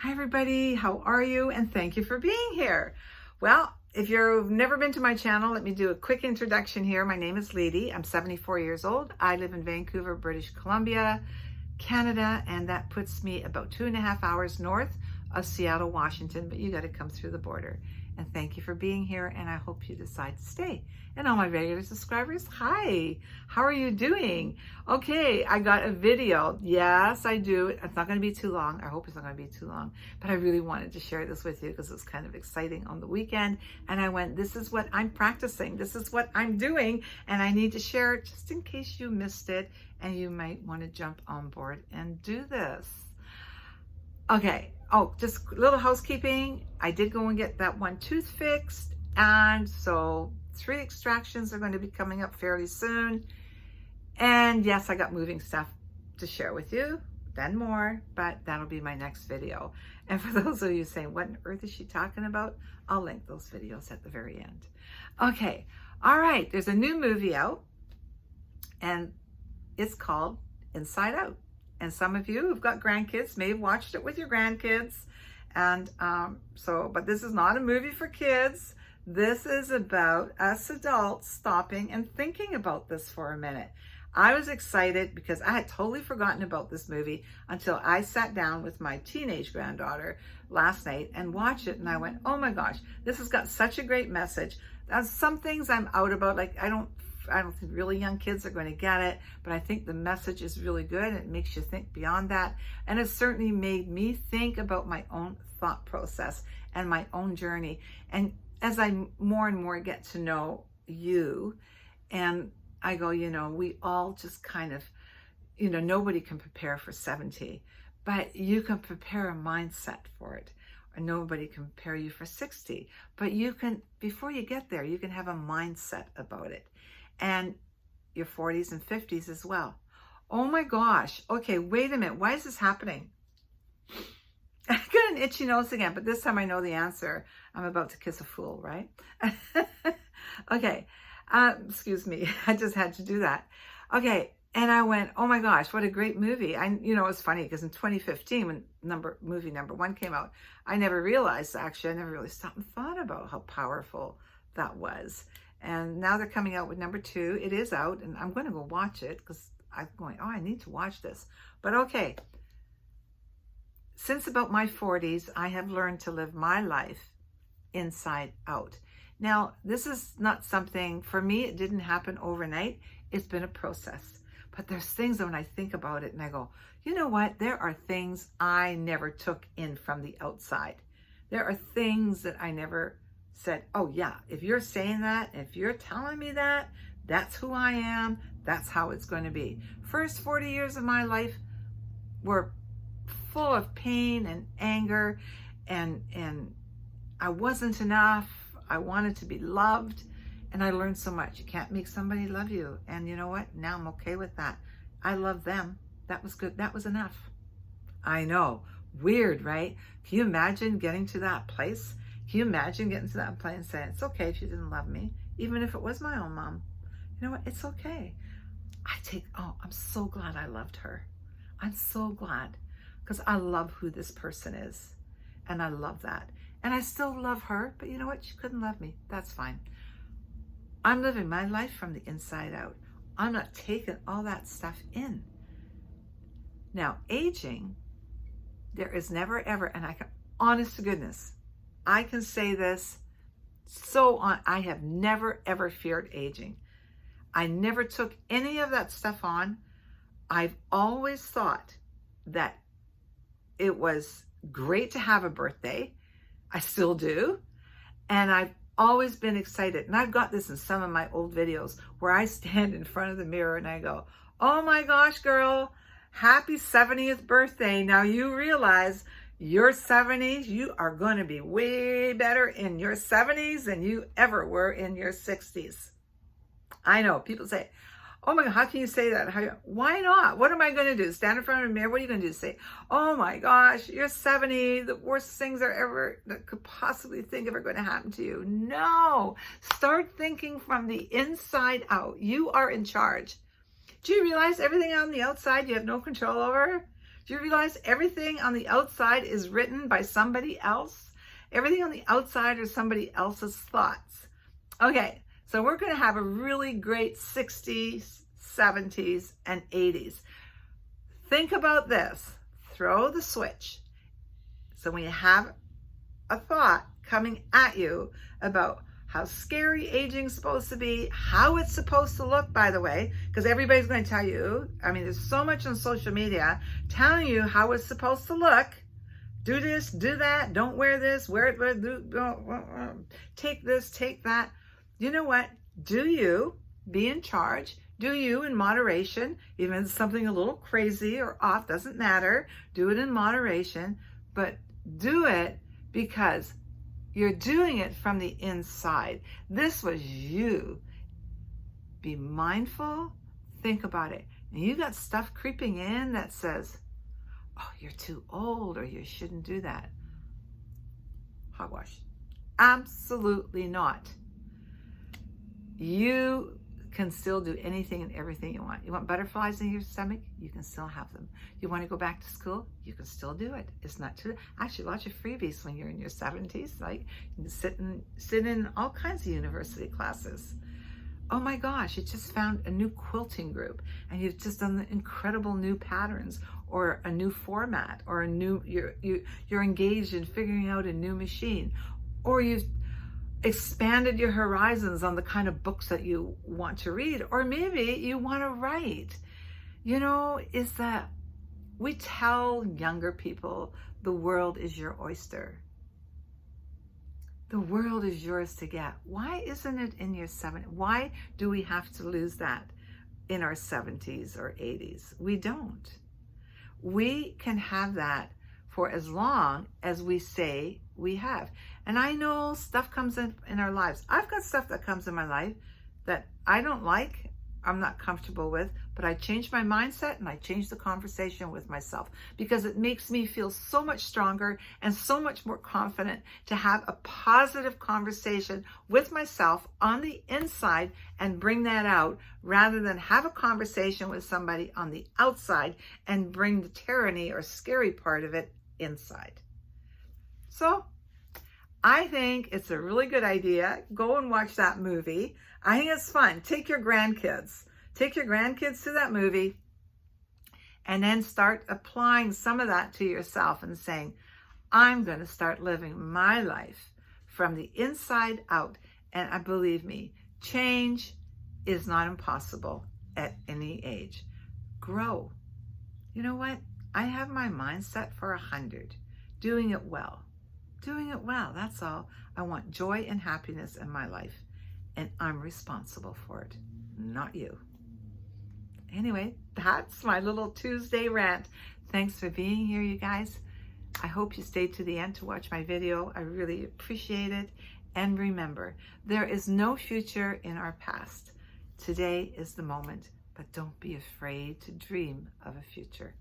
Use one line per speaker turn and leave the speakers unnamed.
Hi everybody, how are you? And thank you for being here. Well, if you've never been to my channel, let me do a quick introduction here. My name is Lady. I'm 74 years old. I live in Vancouver, British Columbia, Canada, and that puts me about 2.5 hours north of Seattle, Washington, but you got to come through the border. And thank you for being here, and I hope you decide to stay. And all my regular subscribers, hi, how are you doing? Okay, I got a video. Yes, I do. It's not going to be too long. I hope it's not going to be too long, but I really wanted to share this with you because it was kind of exciting on the weekend. And I went, this is what I'm practicing. This is what I'm doing. And I need to share it just in case you missed it and you might want to jump on board and do this. Okay. Oh, just a little housekeeping. I did go and get that one tooth fixed. And so 3 extractions are going to be coming up fairly soon. And yes, I got moving stuff to share with you, then more, but that'll be my next video. And for those of you saying, what on earth is she talking about? I'll link those videos at the very end. Okay. All right. There's a new movie out and it's called Inside Out. And some of you who've got grandkids may have watched it with your grandkids. And but this is not a movie for kids. This is about us adults stopping and thinking about this for a minute. I was excited because I had totally forgotten about this movie until I sat down with my teenage granddaughter last night and watched it. And I went, oh my gosh, this has got such a great message. Some things I'm out about, like I don't think really young kids are going to get it, but I think the message is really good. It makes you think beyond that. And it certainly made me think about my own thought process and my own journey. And as I more and more get to know you, and I go, we all just kind of, nobody can prepare for 70, but you can prepare a mindset for it. Or nobody can prepare you for 60, but you can, before you get there, you can have a mindset about it. And your 40s and 50s as well. Oh my gosh. Okay, wait a minute. Why is this happening? I got an itchy nose again, but this time I know the answer. I'm about to kiss a fool, right? Okay. Excuse me. I just had to do that. Okay. And I went, oh my gosh, what a great movie. It's funny because in 2015, when movie number 1 came out, I never realized, actually, I never really stopped and thought about how powerful that was. And now they're coming out with number 2. It is out, and I'm going to go watch it because I'm going, oh, I need to watch this. But okay, since about my 40s, I have learned to live my life inside out. Now, this is not something, for me, it didn't happen overnight. It's been a process. But there's things that when I think about it and I go, you know what? There are things I never took in from the outside. There are things that I never said, oh yeah, if you're saying that, if you're telling me that, that's who I am, that's how it's going to be. First 40 years of my life were full of pain and anger, and I wasn't enough. I wanted to be loved, and I learned so much. You can't make somebody love you, and you know what? Now I'm okay with that. I love them. That was good. That was enough. I know. Weird, right? Can you imagine getting to that place? Can you imagine getting to that place and saying, it's okay if you didn't love me, even if it was my own mom? You know what? It's okay. I'm so glad I loved her. I'm so glad because I love who this person is. And I love that. And I still love her, but you know what? She couldn't love me. That's fine. I'm living my life from the inside out. I'm not taking all that stuff in. Now, aging, there is never ever, and honest to goodness, I can say this I have never ever feared aging. I never took any of that stuff on. I've always thought that it was great to have a birthday. I still do. And I've always been excited. And I've got this in some of my old videos where I stand in front of the mirror and I go, oh my gosh, girl, happy 70th birthday. Now you realize your 70s, you are going to be way better in your 70s than you ever were in your 60s. I know people say, oh my God, how can you say that? Why not? What am I going to do? Stand in front of a mirror? What are you going to do? Say, oh my gosh, you're 70. The worst things that could possibly think of are going to happen to you. No, start thinking from the inside out. You are in charge. Do you realize everything on the outside you have no control over? Do you realize everything on the outside is written by somebody else? Everything on the outside is somebody else's thoughts. Okay, so we're going to have a really great 60s, 70s, and 80s. Think about this. Throw the switch. So when you have a thought coming at you about how scary aging's supposed to be, how it's supposed to look, by the way, because everybody's going to tell you, I mean, there's so much on social media telling you how it's supposed to look. Do this, do that, don't wear this, wear it, take this, take that. You know what? Do you be in charge? Do you in moderation, even if it's something a little crazy or off, doesn't matter. Do it in moderation, but do it because you're doing it from the inside. This was you. Be mindful, think about it. And you got stuff creeping in that says, oh, you're too old or you shouldn't do that. Hogwash. Absolutely not. You can still do anything and everything you want. You want butterflies in your stomach? You can still have them. You want to go back to school? You can still do it. It's not too, actually lots of freebies when you're in your 70s. Like you can sit in all kinds of university classes. Oh my gosh, you just found a new quilting group and you've just done incredible new patterns or a new format or a new, you're engaged in figuring out a new machine, or you've expanded your horizons on the kind of books that you want to read, or maybe you want to write. You know, is that we tell younger people the world is your oyster. The world is yours to get. Why isn't it in your 70s? Why do we have to lose that in our 70s or 80s? We don't. We can have that for as long as we say we have. And I know stuff comes in our lives. I've got stuff that comes in my life that I don't like, I'm not comfortable with, but I change my mindset and I change the conversation with myself because it makes me feel so much stronger and so much more confident to have a positive conversation with myself on the inside and bring that out rather than have a conversation with somebody on the outside and bring the tyranny or scary part of it inside. So I think it's a really good idea. Go and watch that movie. I think it's fun. Take your grandkids. Take your grandkids to that movie and then start applying some of that to yourself and saying, I'm going to start living my life from the inside out. And believe me, change is not impossible at any age. Grow. You know what? I have my mindset for 100. Doing it well. Doing it well, that's all. I want joy and happiness in my life, and I'm responsible for it, not you. Anyway, that's my little Tuesday rant. Thanks for being here, you guys. I hope you stayed to the end to watch my video. I really appreciate it. And remember, there is no future in our past. Today is the moment, but don't be afraid to dream of a future.